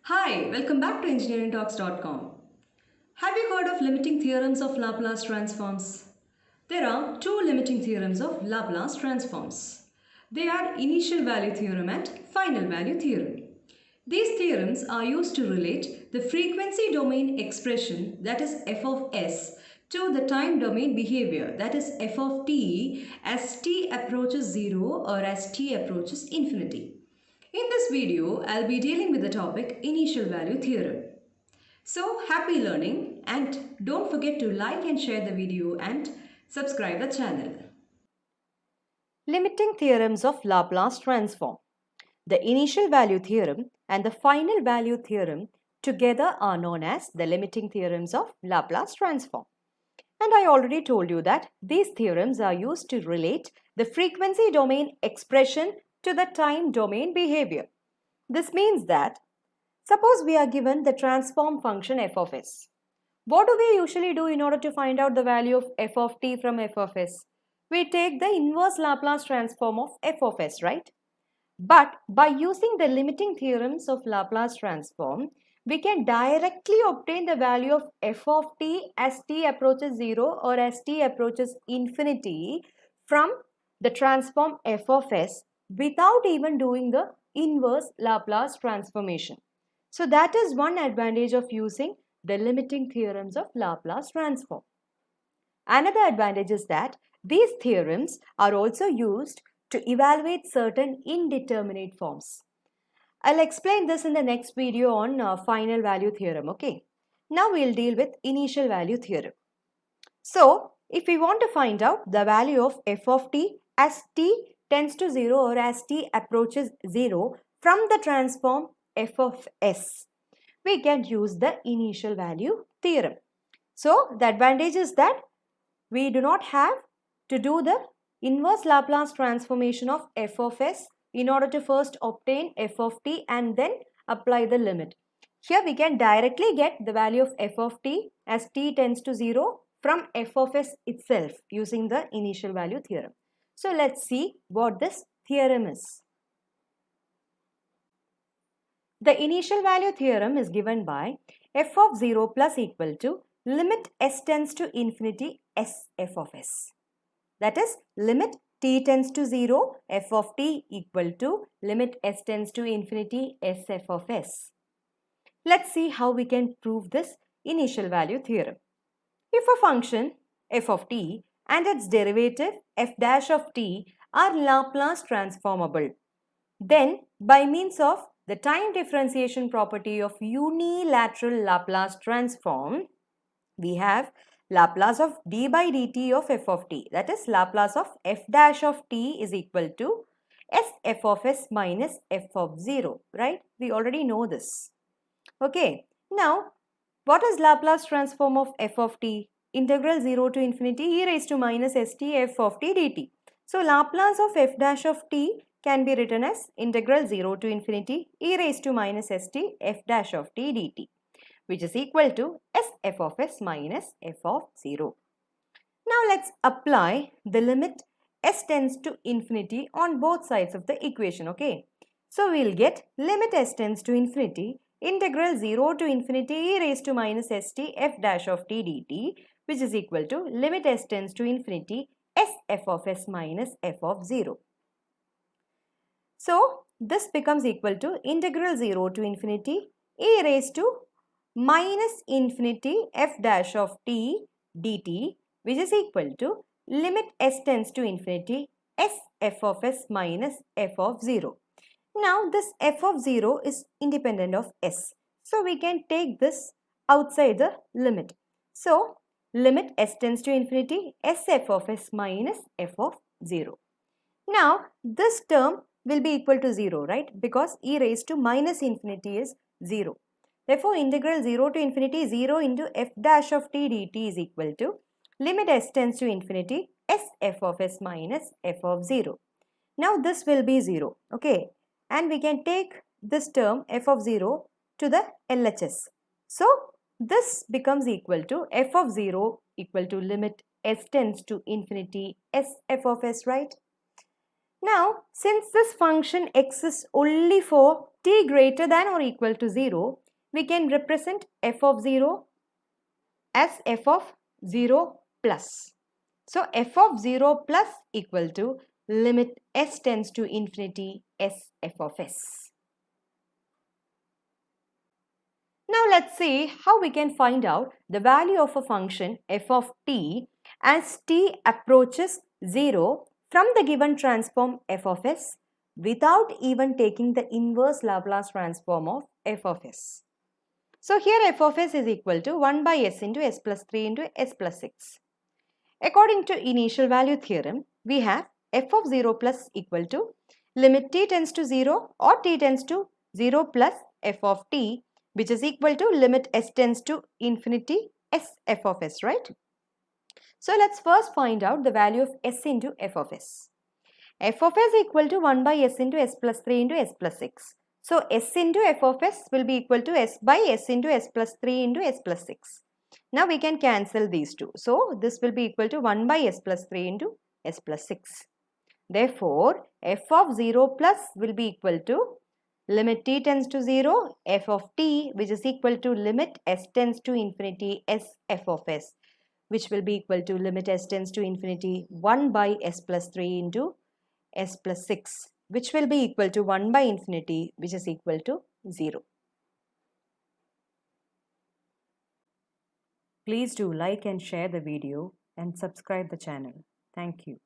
Hi, welcome back to engineeringtalks.com. Have you heard of limiting theorems of Laplace transforms? There are two limiting theorems of Laplace transforms. They are initial value theorem and final value theorem. These theorems are used to relate the frequency domain expression, that is f of s, to the time domain behavior, that is f of t, as t approaches 0 or as t approaches infinity. In this video, I'll be dealing with the topic initial value theorem. So happy learning, and don't forget to like and share the video and subscribe the channel. Limiting theorems of Laplace transform. The initial value theorem and the final value theorem together are known as the limiting theorems of Laplace transform. And I already told you that these theorems are used to relate the frequency domain expression to the time domain behavior. This means that suppose we are given the transform function f of s. What do we usually do in order to find out the value of f of t from f of s? We take the inverse Laplace transform of f of s, right? But by using the limiting theorems of Laplace transform, we can directly obtain the value of f of t as t approaches 0 or as t approaches infinity from the transform f of s without even doing the inverse Laplace transformation. So that is one advantage of using the limiting theorems of Laplace transform. Another advantage is that these theorems are also used to evaluate certain indeterminate forms. I'll explain this in the next video on final value theorem, okay? Now we'll deal with initial value theorem. So, if we want to find out the value of f of t as t tends to 0 or as t approaches 0 from the transform f of s, we can use the initial value theorem. So, the advantage is that we do not have to do the inverse Laplace transformation of f of s in order to first obtain f of t and then apply the limit. Here we can directly get the value of f of t as t tends to 0 from f of s itself using the initial value theorem. So let's see what this theorem is. The initial value theorem is given by f of 0 plus equal to limit s tends to infinity s f of s. That is limit t tends to 0 f of t equal to limit s tends to infinity s f of s. Let's see how we can prove this initial value theorem. If a function f of t and its derivative f dash of t are Laplace transformable, then by means of the time differentiation property of unilateral Laplace transform, we have Laplace of d by dt of f of t, that is Laplace of f dash of t is equal to s f of s minus f of 0, right? We already know this. Okay, now what is Laplace transform of f of t? Integral 0 to infinity e raised to minus st f of t dt. So Laplace of f dash of t can be written as integral 0 to infinity e raised to minus st f dash of t dt, which is equal to s f of s minus f of 0. Now let's apply the limit s tends to infinity on both sides of the equation, okay? So we'll get limit s tends to infinity integral 0 to infinity e raised to minus st f dash of t dt, which is equal to limit s tends to infinity s f of s minus f of 0. So this becomes equal to integral 0 to infinity e raised to minus infinity f dash of t dt, which is equal to limit s tends to infinity s f of s minus f of 0. Now this f of 0 is independent of s. So we can take this outside the limit. So limit s tends to infinity s f of s minus f of 0. Now this term will be equal to 0, right? Because e raised to minus infinity is 0. Therefore, integral 0 to infinity 0 into f dash of t dt is equal to limit s tends to infinity s f of s minus f of 0. Now this will be 0, okay? And we can take this term f of 0 to the LHS. So this becomes equal to f of 0 equal to limit s tends to infinity s f of s, right? Now, since this function exists only for t greater than or equal to 0, we can represent f of 0 as f of 0 plus. So, f of 0 plus equal to limit s tends to infinity s f of s. Now, let's see how we can find out the value of a function f of t as t approaches 0 from the given transform f of s without even taking the inverse Laplace transform of f of s. So, here f of s is equal to 1 by s into s plus 3 into s plus 6. According to initial value theorem, we have f of 0 plus equal to limit t tends to 0 or t tends to 0 plus f of t, which is equal to limit s tends to infinity s f of s, right? So let's first find out the value of s into f of s. F of s equal to 1 by s into s plus 3 into s plus 6. So s into f of s will be equal to s by s into s plus 3 into s plus 6. Now we can cancel these two. So this will be equal to 1 by s plus 3 into s plus 6. Therefore, f of 0 plus will be equal to limit t tends to 0 f of t, which is equal to limit s tends to infinity s f of s, which will be equal to limit s tends to infinity 1 by s plus 3 into s plus 6, which will be equal to 1 by infinity, which is equal to 0. Please do like and share the video and subscribe the channel. Thank you.